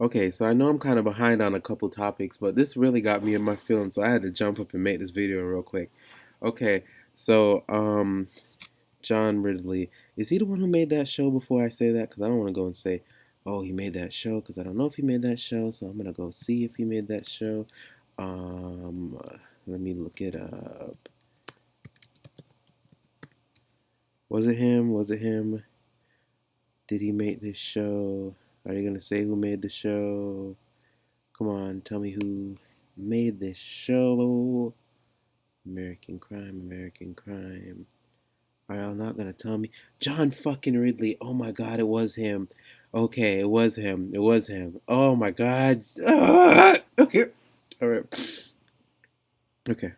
Okay, so I know I'm kind of behind on a couple topics, but this really got me in my feelings, so I had to jump up and make this video real quick. Okay, so John Ridley, is he the one who made that show before I say that? Because I don't want to go and say, oh, he made that show, because I don't know if he made that show, so I'm gonna go see if he made that show. Let me look it up. Was it him? Was it him? Did he make this show? Are you gonna say who made the show? Come on, tell me who made this show. American Crime, American Crime. Are y'all not gonna tell me? John fucking Ridley. Oh my god, it was him. Okay, it was him. It was him. Oh my god. Ah! Okay. Alright. Okay.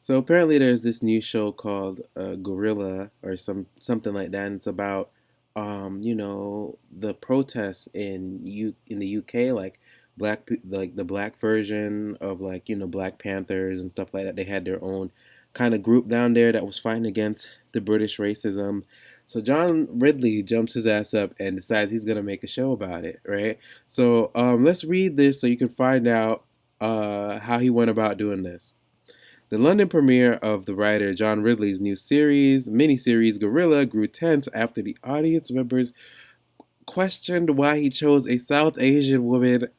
So apparently there's this new show called Guerrilla or something like that, and it's about the protests in the UK, like like the black version of like Black Panthers and stuff like that. They had their own kind of group down there that was fighting against the British racism. So John Ridley jumps his ass up and decides he's gonna make a show about it, right? So let's read this so you can find out how he went about doing this. The London premiere of the writer John Ridley's new miniseries Guerrilla, grew tense after the audience members questioned why he chose a South Asian woman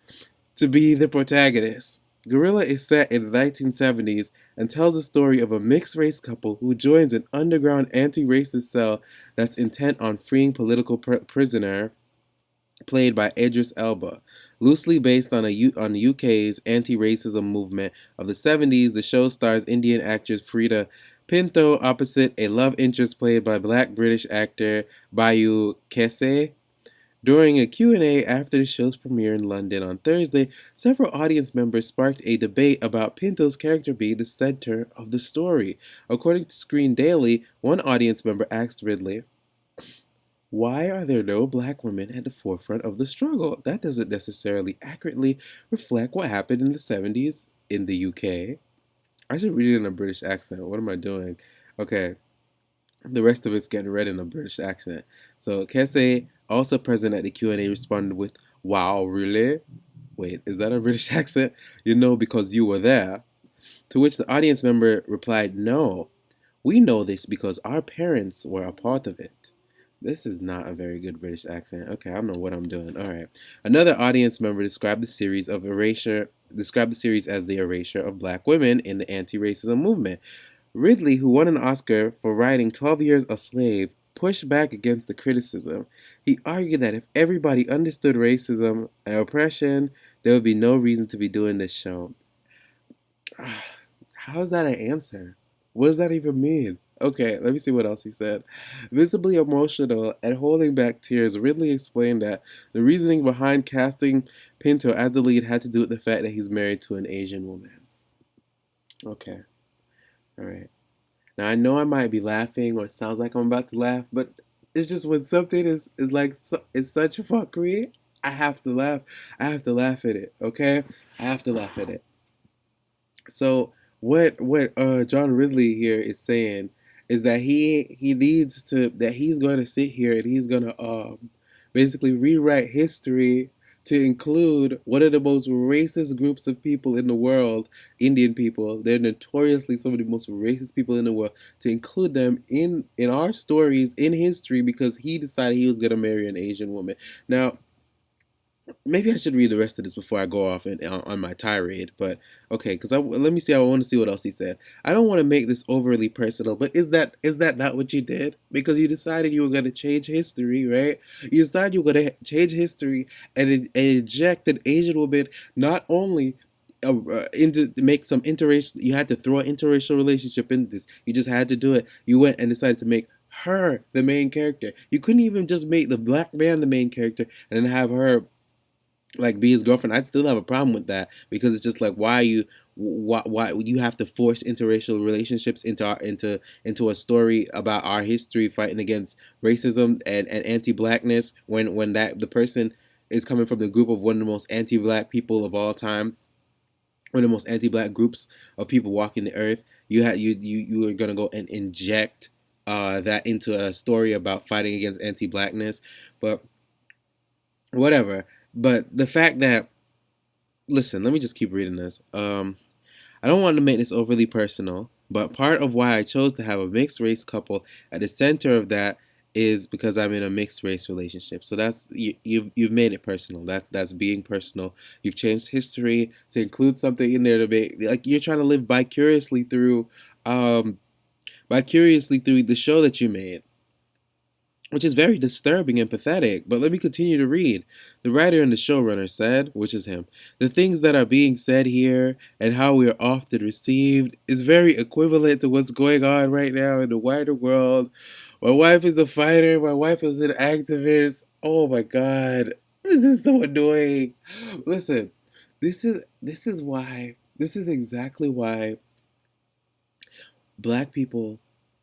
to be the protagonist. Guerrilla is set in the 1970s and tells the story of a mixed race couple who joins an underground anti racist cell that's intent on freeing political prisoner played by Idris Elba. Loosely based on the UK's anti-racism movement of the 70s, the show stars Indian actress Frida Pinto opposite a love interest played by black British actor Bayu Kese. During a Q&A after the show's premiere in London on Thursday, several audience members sparked a debate about Pinto's character being the center of the story. According to Screen Daily, one audience member asked Ridley, why are there no black women at the forefront of the struggle? That doesn't necessarily accurately reflect what happened in the 70s in the UK. I should read it in a British accent. What am I doing? Okay, the rest of it's getting read in a British accent. So Kese, also present at the Q&A, responded with, wow, really? Wait, is that a British accent? You know because you were there. To which the audience member replied, no, we know this because our parents were a part of it. This is not a very good British accent. Okay, I don't know what I'm doing. All right. Another audience member described the series as the erasure of black women in the anti-racism movement. Ridley, who won an Oscar for writing 12 Years a Slave, pushed back against the criticism. He argued that if everybody understood racism and oppression, there would be no reason to be doing this show. How is that an answer? What does that even mean? Okay, let me see what else he said. Visibly emotional and holding back tears, Ridley explained that the reasoning behind casting Pinto as the lead had to do with the fact that he's married to an Asian woman. Okay, alright. Now I know I might be laughing or it sounds like I'm about to laugh, but it's just when something is like it's such a fuckery, I have to laugh. I have to laugh at it, okay? I have to laugh at it. So what John Ridley here is saying is that he needs to that he's going to sit here and he's going to basically rewrite history to include one of the most racist groups of people in the world, Indian people. They're notoriously some of the most racist people in the world. To include them in our stories in history because he decided he was going to marry an Asian woman. Now, maybe I should read the rest of this before I go off on my tirade. But okay, because let me see. I want to see what else he said. I don't want to make this overly personal, but is that not what you did? Because you decided you were going to change history, right? You decided you were going to change history and inject an Asian woman not only into make some interracial. You had to throw an interracial relationship in this. You just had to do it. You went and decided to make her the main character. You couldn't even just make the black man the main character and then have her like be his girlfriend. I'd still have a problem with that because it's just like why you have to force interracial relationships into a story about our history fighting against racism and anti-blackness when that the person is coming from the group of one of the most anti-black people of all time, one of the most anti-black groups of people walking the earth. You are gonna go and inject that into a story about fighting against anti-blackness, but whatever. But the fact that, listen, let me just keep reading this. I don't want to make this overly personal, but part of why I chose to have a mixed race couple at the center of that is because I'm in a mixed race relationship. So that's you've made it personal. That's being personal. You've changed history to include something in there to make, like, you're trying to live um vicariously through the show that you made, which is very disturbing and pathetic. But let me continue to read. The writer and the showrunner said, which is him, the things that are being said here and how we are often received is very equivalent to what's going on right now in the wider world. My wife is a fighter. My wife is an activist. Oh my God. This is so annoying. Listen, this is exactly why black people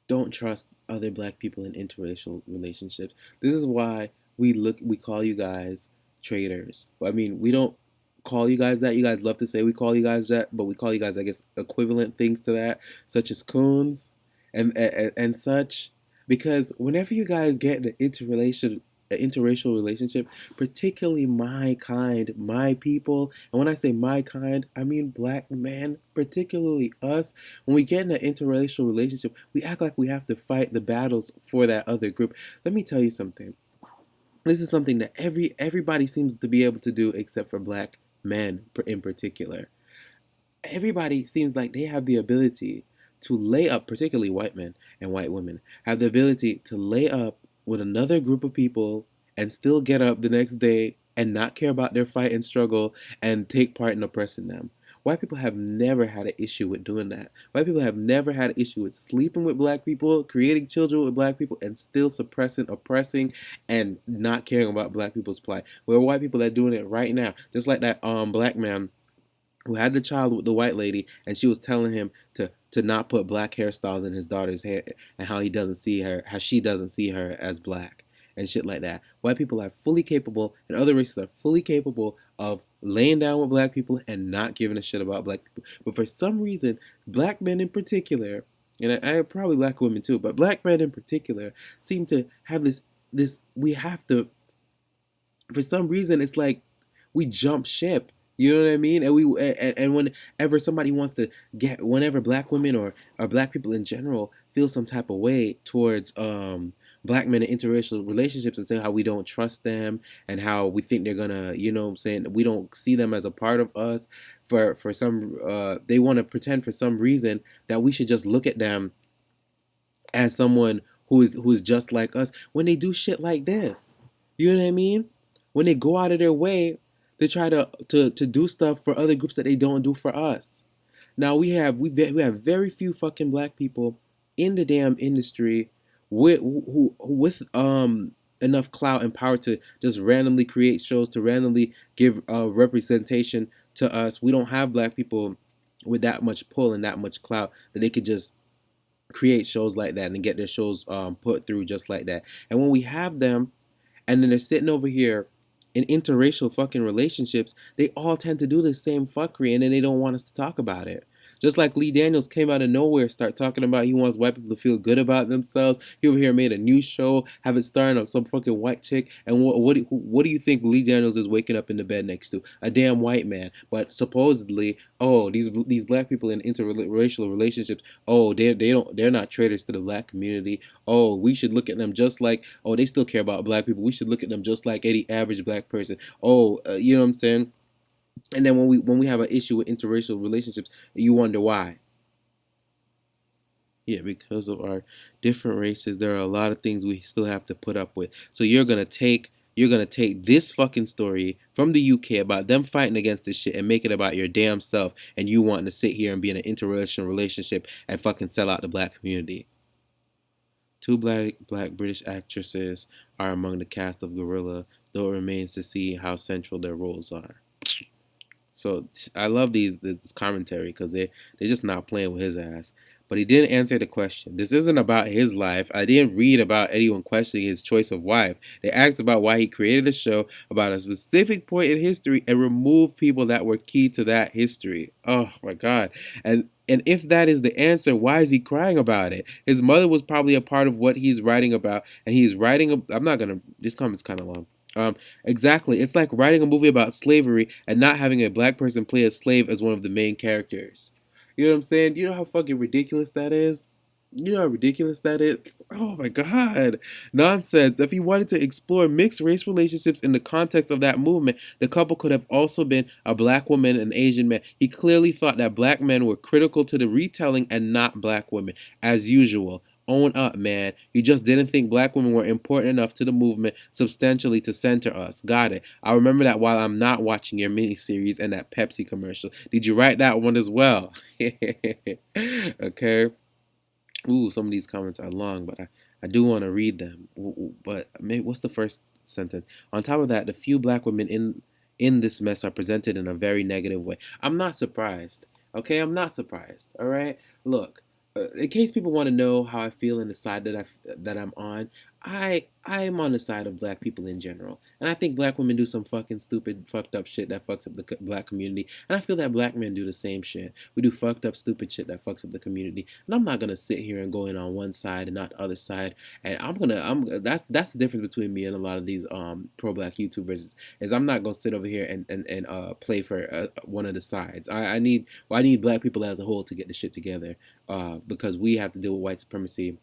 don't trust other black people in interracial relationships. This is why we call you guys traitors. I mean, we don't call you guys that. You guys love to say we call you guys that, but we call you guys, I guess, equivalent things to that, such as coons and such. Because whenever you guys get in an interracial relationship, particularly my kind, my people, and when I say my kind, I mean black men, particularly us. When we get in an interracial relationship, we act like we have to fight the battles for that other group. Let me tell you something. This is something that everybody seems to be able to do except for black men in particular. Everybody seems like they have the ability to lay up, particularly white men and white women, have the ability to lay up with another group of people and still get up the next day and not care about their fight and struggle and take part in oppressing them. White people have never had an issue with doing that. White people have never had an issue with sleeping with black people, creating children with black people, and still suppressing, oppressing, and not caring about black people's plight. We're white people that are doing it right now. Just like that black man who had the child with the white lady, and she was telling him to not put black hairstyles in his daughter's hair, and how he doesn't see her, how she doesn't see her as black, and shit like that. White people are fully capable, and other races are fully capable of laying down with black people and not giving a shit about black people. But for some reason, black men in particular, and I probably black women too, but black men in particular seem to have this we have to, for some reason it's like we jump ship. You know what I mean? And whenever somebody wants to whenever black women or black people in general feel some type of way towards black men in interracial relationships and say how we don't trust them and how we think they're gonna, you know what I'm saying, we don't see them as a part of us, for some they want to pretend for some reason that we should just look at them as someone who is just like us when they do shit like this. You know what I mean? When they go out of their way to try to do stuff for other groups that they don't do for us. Now we have very few fucking black people in the damn industry with enough clout and power to just randomly create shows, to randomly give representation to us. We don't have black people with that much pull and that much clout that they could just create shows like that and get their shows put through just like that. And when we have them, and then they're sitting over here in interracial fucking relationships, they all tend to do the same fuckery, and then they don't want us to talk about it. Just like Lee Daniels came out of nowhere, start talking about he wants white people to feel good about themselves. He over here made a new show, have it starring on some fucking white chick. And what do you think Lee Daniels is waking up in the bed next to? A damn white man. But supposedly, oh, these black people in interracial relationships, oh, they're not traitors to the black community. Oh, we should look at them just like, oh, they still care about black people. We should look at them just like any average black person. Oh, you know what I'm saying? And then when we have an issue with interracial relationships, you wonder why. Yeah, because of our different races, there are a lot of things we still have to put up with. So you're gonna take this fucking story from the UK about them fighting against this shit and make it about your damn self, and you wanting to sit here and be in an interracial relationship and fucking sell out the black community. Two black British actresses are among the cast of Guerrilla, though it remains to see how central their roles are. So I love this commentary because they're just not playing with his ass. But he didn't answer the question. This isn't about his life. I didn't read about anyone questioning his choice of wife. They asked about why he created a show about a specific point in history and removed people that were key to that history. Oh my God. And if that is the answer, why is he crying about it? His mother was probably a part of what he's writing about, and he's writing. I'm not gonna. This comment's kind of long. Um, exactly. It's like writing a movie about slavery and not having a black person play a slave as one of the main characters. You know what I'm saying? You know how fucking ridiculous that is? You know how ridiculous that is? Oh my god. Nonsense. If he wanted to explore mixed race relationships in the context of that movement, the couple could have also been a black woman and an Asian man. He clearly thought that black men were critical to the retelling and not black women, as usual. Own up, man. You just didn't think black women were important enough to the movement substantially to center us. Got it. I'll remember that while I'm not watching your miniseries and that Pepsi commercial. Did you write that one as well? Okay. Ooh, some of these comments are long, but I do want to read them. But maybe, what's the first sentence? On top of that, the few black women in this mess are presented in a very negative way. I'm not surprised. Okay, I'm not surprised. All right, look. In case people want to know how I feel in the side that I'm on, I am on the side of black people in general, and I think black women do some fucking stupid, fucked up shit that fucks up the black community, and I feel that black men do the same shit. We do fucked up, stupid shit that fucks up the community, and I'm not gonna sit here and go in on one side and not the other side, and I'm that's the difference between me and a lot of these pro black YouTubers is I'm not gonna sit over here and play for one of the sides. I need black people as a whole to get the shit together, because we have to deal with white supremacy.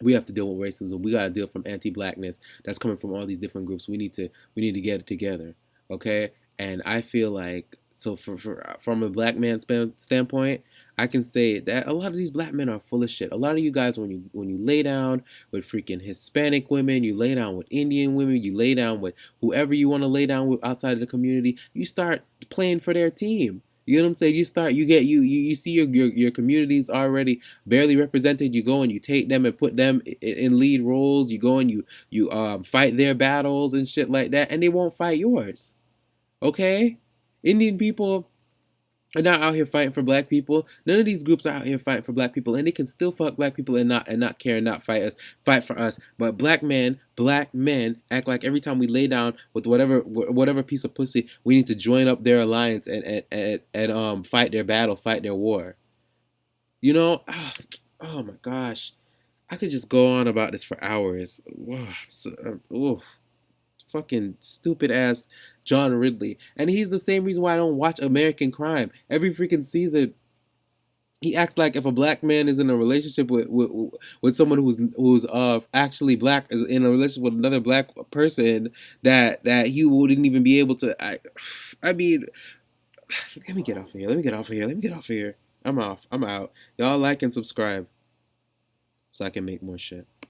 We have to deal with racism. We got to deal from anti-blackness that's coming from all these different groups. We need to get it together, okay? And I feel like so from a black man standpoint, I can say that a lot of these black men are full of shit. A lot of you guys, when you lay down with freaking Hispanic women, you lay down with Indian women, you lay down with whoever you want to lay down with outside of the community, you start playing for their team. You know what I'm saying? You see your communities already barely represented. You go and you take them and put them in lead roles. You go and you fight their battles and shit like that, and they won't fight yours. Okay, Indian people are not out here fighting for black people. None of these groups are out here fighting for black people, and they can still fuck black people and not care and not fight for us. But black men act like every time we lay down with whatever piece of pussy, we need to join up their alliance and fight their battle, fight their war. You know, oh my gosh, I could just go on about this for hours. Whoa, fucking stupid ass John Ridley, and he's the same reason why I don't watch American Crime. Every freaking season, he acts like if a black man is in a relationship with someone who's actually black is in a relationship with another black person that he wouldn't even be able to. I mean, let me get off of here. Let me get off of here. Let me get off of here. I'm off. I'm out. Y'all like and subscribe so I can make more shit.